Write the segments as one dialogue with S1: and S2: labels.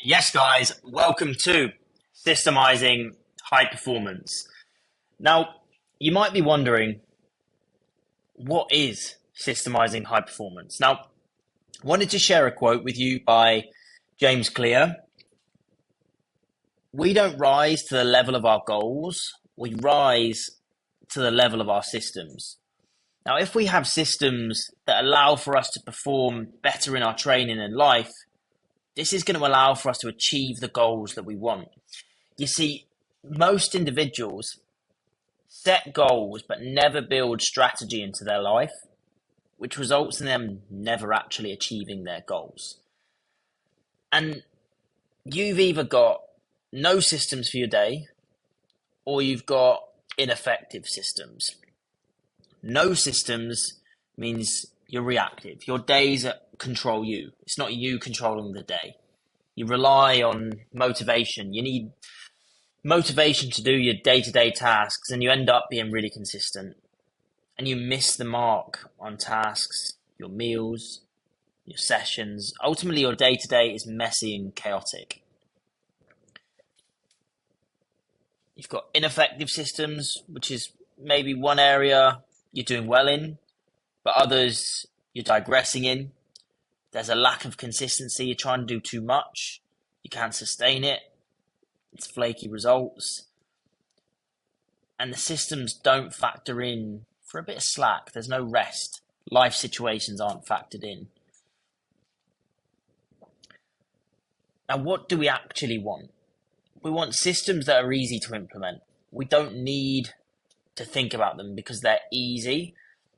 S1: Yes, guys, welcome to Systemizing High Performance. Now, you might be wondering, what is systemizing high performance? Now, I wanted to share a quote with you by James Clear. We don't rise to the level of our goals, we rise to the level of our systems. Now, if we have systems that allow for us to perform better in our training and life, this is going to allow for us to achieve the goals that we want. You see, most individuals set goals but never build strategy into their life, which results in them never actually achieving their goals. And you've either got no systems for your day or you've got ineffective systems. No systems means you're reactive. Your days control you. It's not you controlling the day. You rely on motivation. You need motivation to do your day-to-day tasks, and you end up being really consistent. And you miss the mark on tasks, your meals, your sessions. Ultimately, your day-to-day is messy and chaotic. You've got ineffective systems, which is maybe one area you're doing well in, but others you're digressing in. There's a lack of consistency. You're trying to do too much. You can't sustain it. It's flaky results. And the systems don't factor in for a bit of slack. There's no rest. Life situations aren't factored in. Now, what do we actually want? We want systems that are easy to implement. We don't need to think about them because they're easy,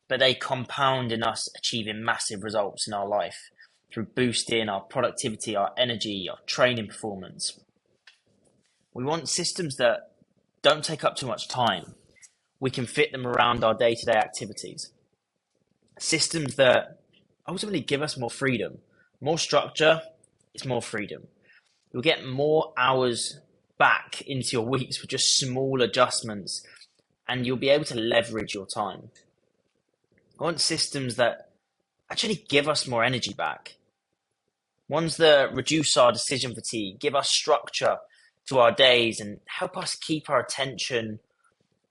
S1: but they compound in us achieving massive results in our life through boosting our productivity, our energy, our training performance. We want systems that don't take up too much time. We can fit them around our day-to-day activities. Systems that ultimately give us more freedom. More structure is more freedom. You'll get more hours back into your weeks with just small adjustments, and you'll be able to leverage your time. I want systems that actually give us more energy back. Ones that reduce our decision fatigue, give us structure to our days, and help us keep our attention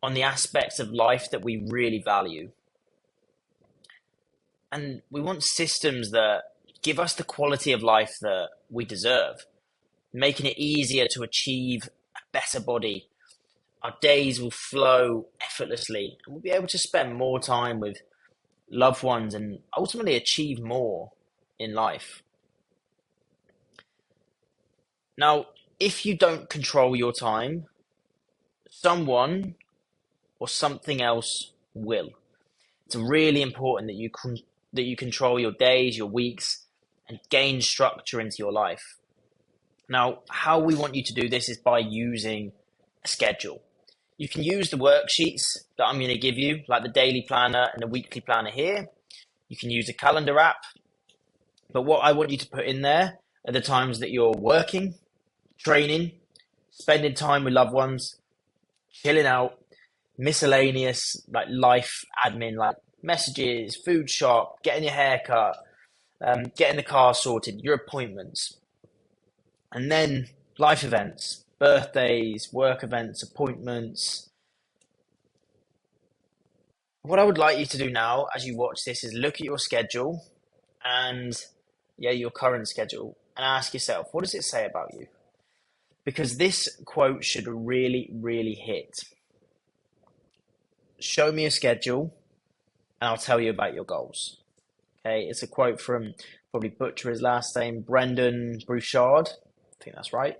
S1: on the aspects of life that we really value. And we want systems that give us the quality of life that we deserve, making it easier to achieve a better body. Our days will flow effortlessly, and we'll be able to spend more time with loved ones and ultimately achieve more in life. Now, if you don't control your time, someone or something else will. It's really important that you control your days, your weeks, and gain structure into your life. Now, how we want you to do this is by using a schedule. You can use the worksheets that I'm going to give you, like the daily planner and the weekly planner here. You can use a calendar app. But what I want you to put in there are the times that you're working, training, spending time with loved ones, chilling out, miscellaneous like life admin, like messages, food shop, getting your hair cut, getting the car sorted, your appointments. And then life events, birthdays, work events, appointments. What I would like you to do now as you watch this is look at your schedule and your current schedule and ask yourself, what does it say about you? Because this quote should really, really hit. Show me a schedule and I'll tell you about your goals. Okay, it's a quote from, probably butcher his last name, Brendan Bouchard. I think that's right.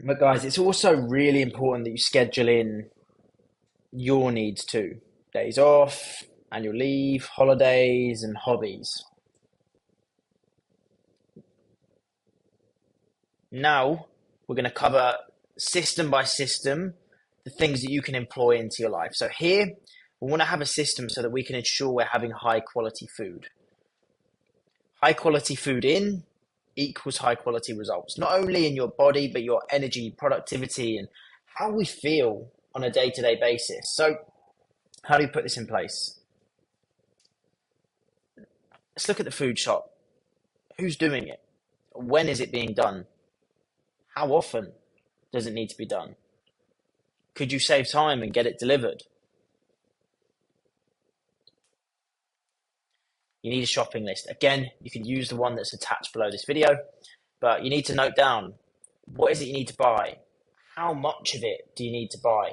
S1: But guys, it's also really important that you schedule in your needs too. Days off, annual leave, holidays, and hobbies. Now, we're going to cover system by system the things that you can employ into your life. So here, we want to have a system so that we can ensure we're having high quality food. High quality food in equals high quality results, not only in your body, but your energy, productivity, and how we feel on a day-to-day basis. So how do you put this in place? Let's look at the food shop. Who's doing it? When is it being done? How often does it need to be done? Could you save time and get it delivered? You need a shopping list. Again, you can use the one that's attached below this video, but you need to note down, what is it you need to buy? How much of it do you need to buy?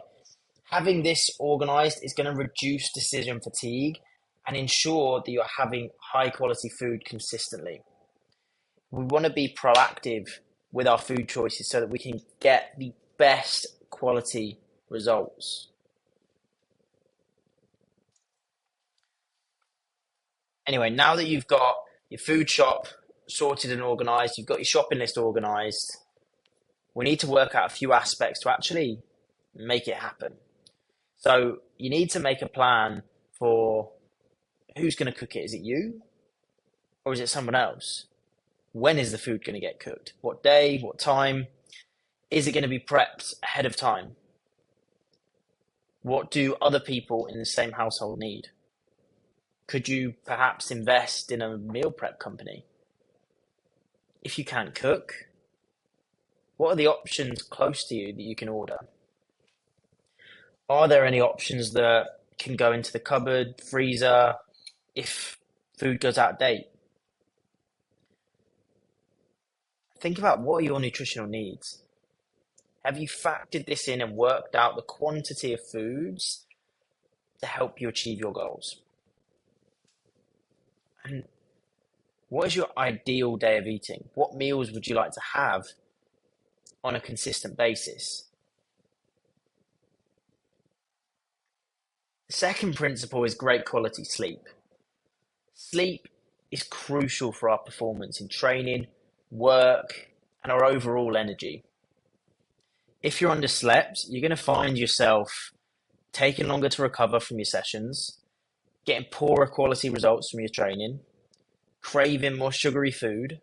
S1: Having this organized is going to reduce decision fatigue and ensure that you're having high quality food consistently. We want to be proactive with our food choices so that we can get the best quality results. Anyway, now that you've got your food shop sorted and organized, you've got your shopping list organized, we need to work out a few aspects to actually make it happen. So you need to make a plan for who's going to cook it. Is it you or is it someone else? When is the food going to get cooked? What day? What time? Is it going to be prepped ahead of time? What do other people in the same household need? Could you perhaps invest in a meal prep company? If you can't cook, what are the options close to you that you can order? Are there any options that can go into the cupboard, freezer, if food goes out of date? Think about, what are your nutritional needs? Have you factored this in and worked out the quantity of foods to help you achieve your goals? And what is your ideal day of eating? What meals would you like to have on a consistent basis? The second principle is great quality sleep. Sleep is crucial for our performance in training, work, and our overall energy. If you're underslept, you're going to find yourself taking longer to recover from your sessions, getting poorer quality results from your training, craving more sugary food,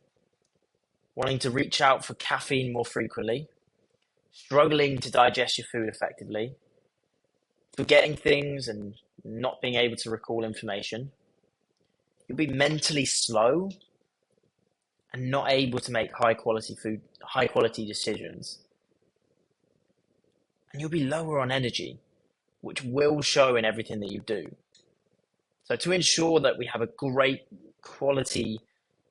S1: wanting to reach out for caffeine more frequently, struggling to digest your food effectively, forgetting things and not being able to recall information. You'll be mentally slow and not able to make high quality decisions. And you'll be lower on energy, which will show in everything that you do. So to ensure that we have a great quality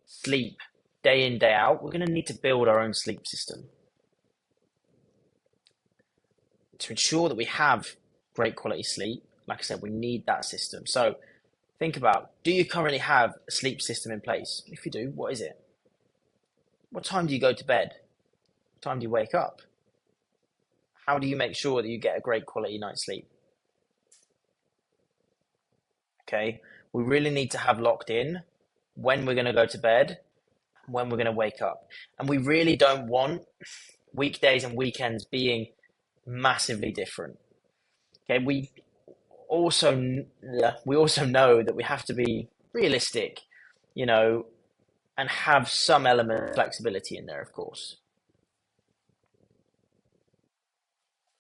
S1: sleep day in, day out, we're going to need to build our own sleep system. To ensure that we have great quality sleep, like I said, we need that system. So think about, do you currently have a sleep system in place? If you do, what is it? What time do you go to bed? What time do you wake up? How do you make sure that you get a great quality night's sleep? Okay, we really need to have locked in when we're going to go to bed, when we're going to wake up. And we really don't want weekdays and weekends being massively different. Okay, we also know that we have to be realistic, and have some element of flexibility in there, of course.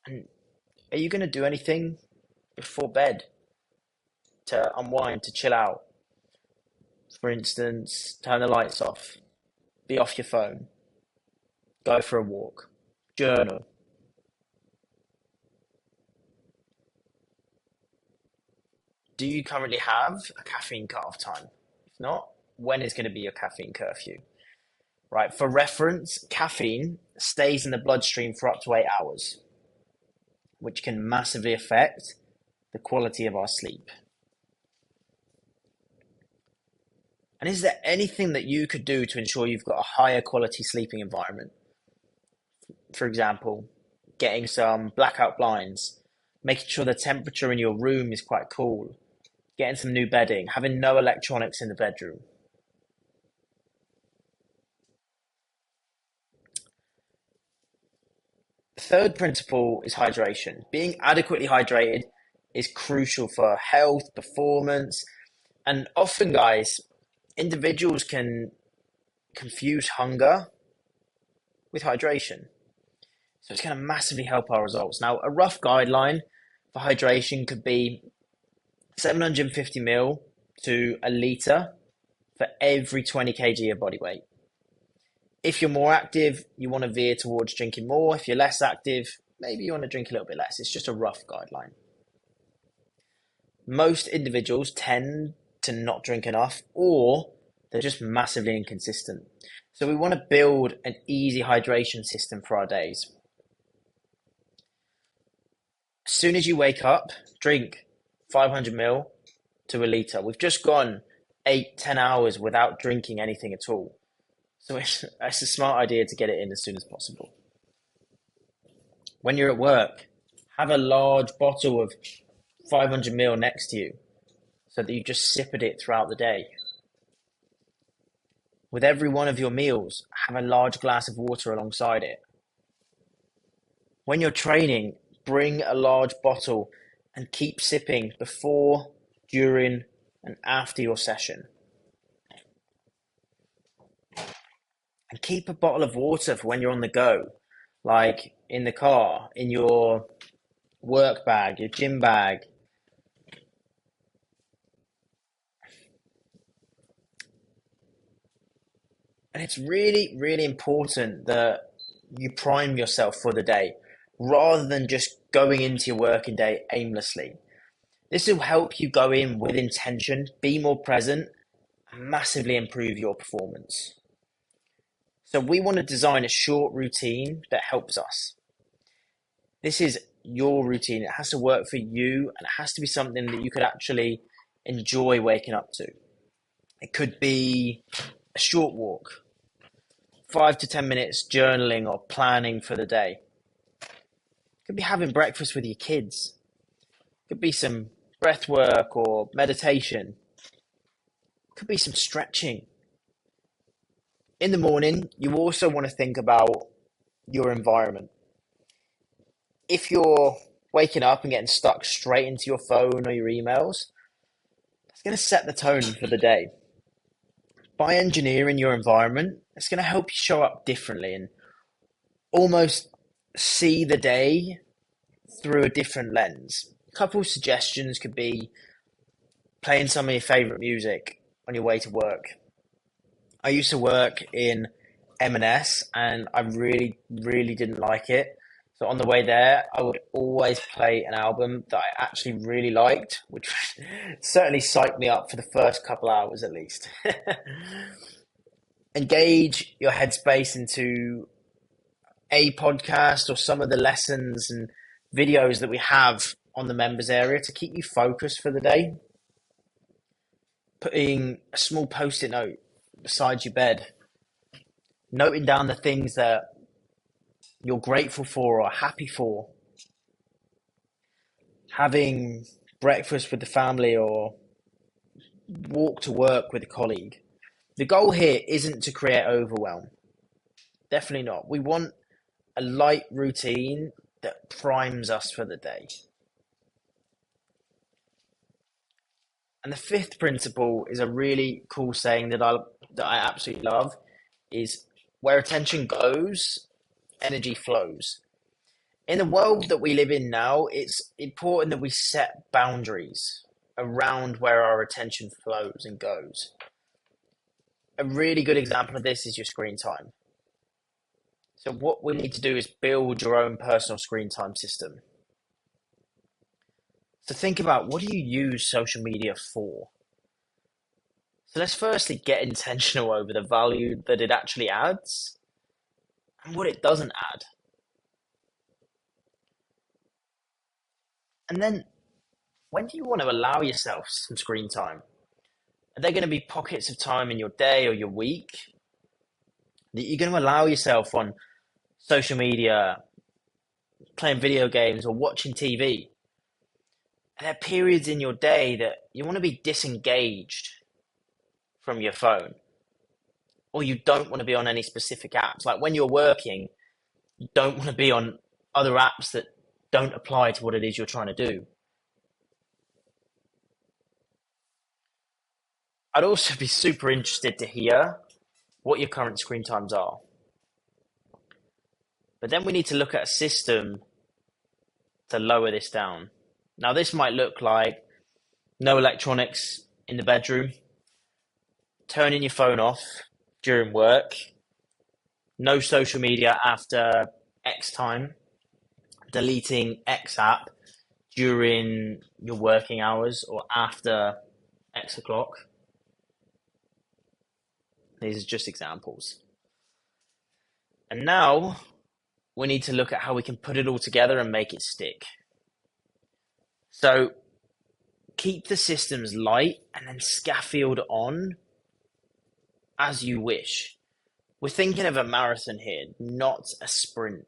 S1: And are you going to do anything before bed to unwind, to chill out? For instance, turn the lights off, be off your phone, go for a walk, journal. Do you currently have a caffeine cutoff time? If not, when is going to be your caffeine curfew? Right, for reference, caffeine stays in the bloodstream for up to 8 hours, which can massively affect the quality of our sleep. And is there anything that you could do to ensure you've got a higher quality sleeping environment? For example, getting some blackout blinds, making sure the temperature in your room is quite cool, getting some new bedding, having no electronics in the bedroom. The third principle is hydration. Being adequately hydrated is crucial for health, performance, and often, guys, individuals can confuse hunger with hydration. So it's going to massively help our results. Now, a rough guideline for hydration could be 750 ml to a litre for every 20 kg of body weight. If you're more active, you want to veer towards drinking more. If you're less active, maybe you want to drink a little bit less. It's just a rough guideline. Most individuals tend to not drink enough, or they're just massively inconsistent. So we want to build an easy hydration system for our days. As soon as you wake up, drink 500 ml to a litre. We've just gone 8-10 hours without drinking anything at all. So it's a smart idea to get it in as soon as possible. When you're at work, have a large bottle of 500 ml next to you so that you just sip at it throughout the day. With every one of your meals, have a large glass of water alongside it. When you're training, bring a large bottle and keep sipping before, during, and after your session. And keep a bottle of water for when you're on the go, like in the car, in your work bag, your gym bag. And it's really, really important that you prime yourself for the day rather than just going into your working day aimlessly. This will help you go in with intention, be more present, and massively improve your performance. So we want to design a short routine that helps us. This is your routine. It has to work for you, and it has to be something that you could actually enjoy waking up to. It could be a short walk, 5 to 10 minutes journaling or planning for the day. It could be having breakfast with your kids. It could be some breath work or meditation. It could be some stretching. In the morning, you also want to think about your environment. If you're waking up and getting stuck straight into your phone or your emails, that's going to set the tone for the day. By engineering your environment, it's going to help you show up differently and almost see the day through a different lens. A couple of suggestions could be playing some of your favorite music on your way to work. I used to work in M&S and I really, really didn't like it. So on the way there, I would always play an album that I actually really liked, which certainly psyched me up for the first couple hours at least. Engage your headspace into a podcast or some of the lessons and videos that we have on the members area to keep you focused for the day. Putting a small post-it note beside your bed, noting down the things that you're grateful for or happy for. Having breakfast with the family or walk to work with a colleague. The goal here isn't to create overwhelm. Definitely not. We want a light routine that primes us for the day. And the fifth principle is a really cool saying that I absolutely love, is where attention goes, energy flows. In the world that we live in now, it's important that we set boundaries around where our attention flows and goes. A really good example of this is your screen time. So what we need to do is build your own personal screen time system. So think about, what do you use social media for? So let's firstly get intentional over the value that it actually adds and what it doesn't add. And then, when do you want to allow yourself some screen time? Are there going to be pockets of time in your day or your week that you're going to allow yourself on social media, playing video games or watching TV? And there are periods in your day that you want to be disengaged from your phone, or you don't want to be on any specific apps. Like when you're working, you don't want to be on other apps that don't apply to what it is you're trying to do. I'd also be super interested to hear what your current screen times are. But then we need to look at a system to lower this down. Now, this might look like no electronics in the bedroom, turning your phone off during work, no social media after X time, deleting X app during your working hours or after X o'clock. These are just examples. And now we need to look at how we can put it all together and make it stick. So keep the systems light and then scaffold on as you wish. We're thinking of a marathon here, not a sprint.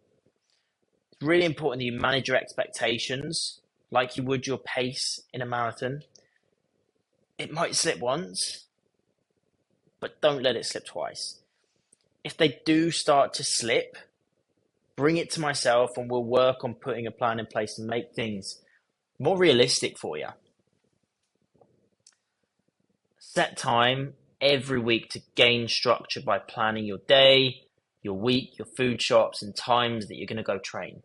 S1: It's really important that you manage your expectations like you would your pace in a marathon. It might slip once, but don't let it slip twice. If they do start to slip, bring it to myself and we'll work on putting a plan in place and make things more realistic for you. Set time every week to gain structure by planning your day, your week, your food shops, and times that you're going to go train.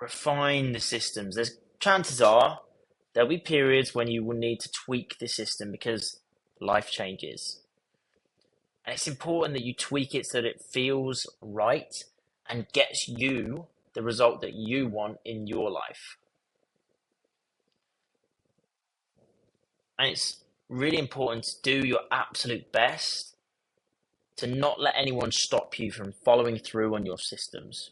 S1: Refine the systems. Chances are there'll be periods when you will need to tweak the system because life changes. And it's important that you tweak it so that it feels right and gets you the result that you want in your life. And it's really important to do your absolute best to not let anyone stop you from following through on your systems.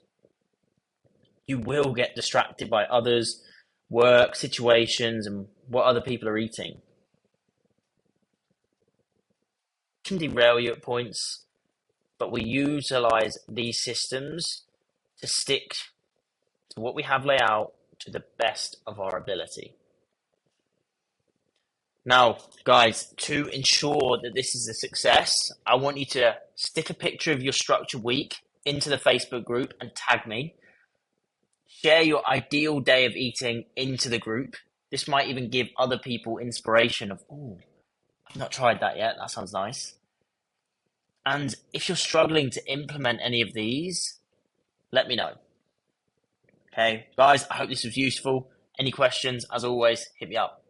S1: You will get distracted by others, work, situations, and what other people are eating. It can derail you at points, but we utilize these systems to stick to what we have laid out to the best of our ability. Now, guys, to ensure that this is a success, I want you to stick a picture of your structured week into the Facebook group and tag me. Share your ideal day of eating into the group. This might even give other people inspiration of, oh, I've not tried that yet. That sounds nice. And if you're struggling to implement any of these, let me know. Okay, guys, I hope this was useful. Any questions, as always, hit me up.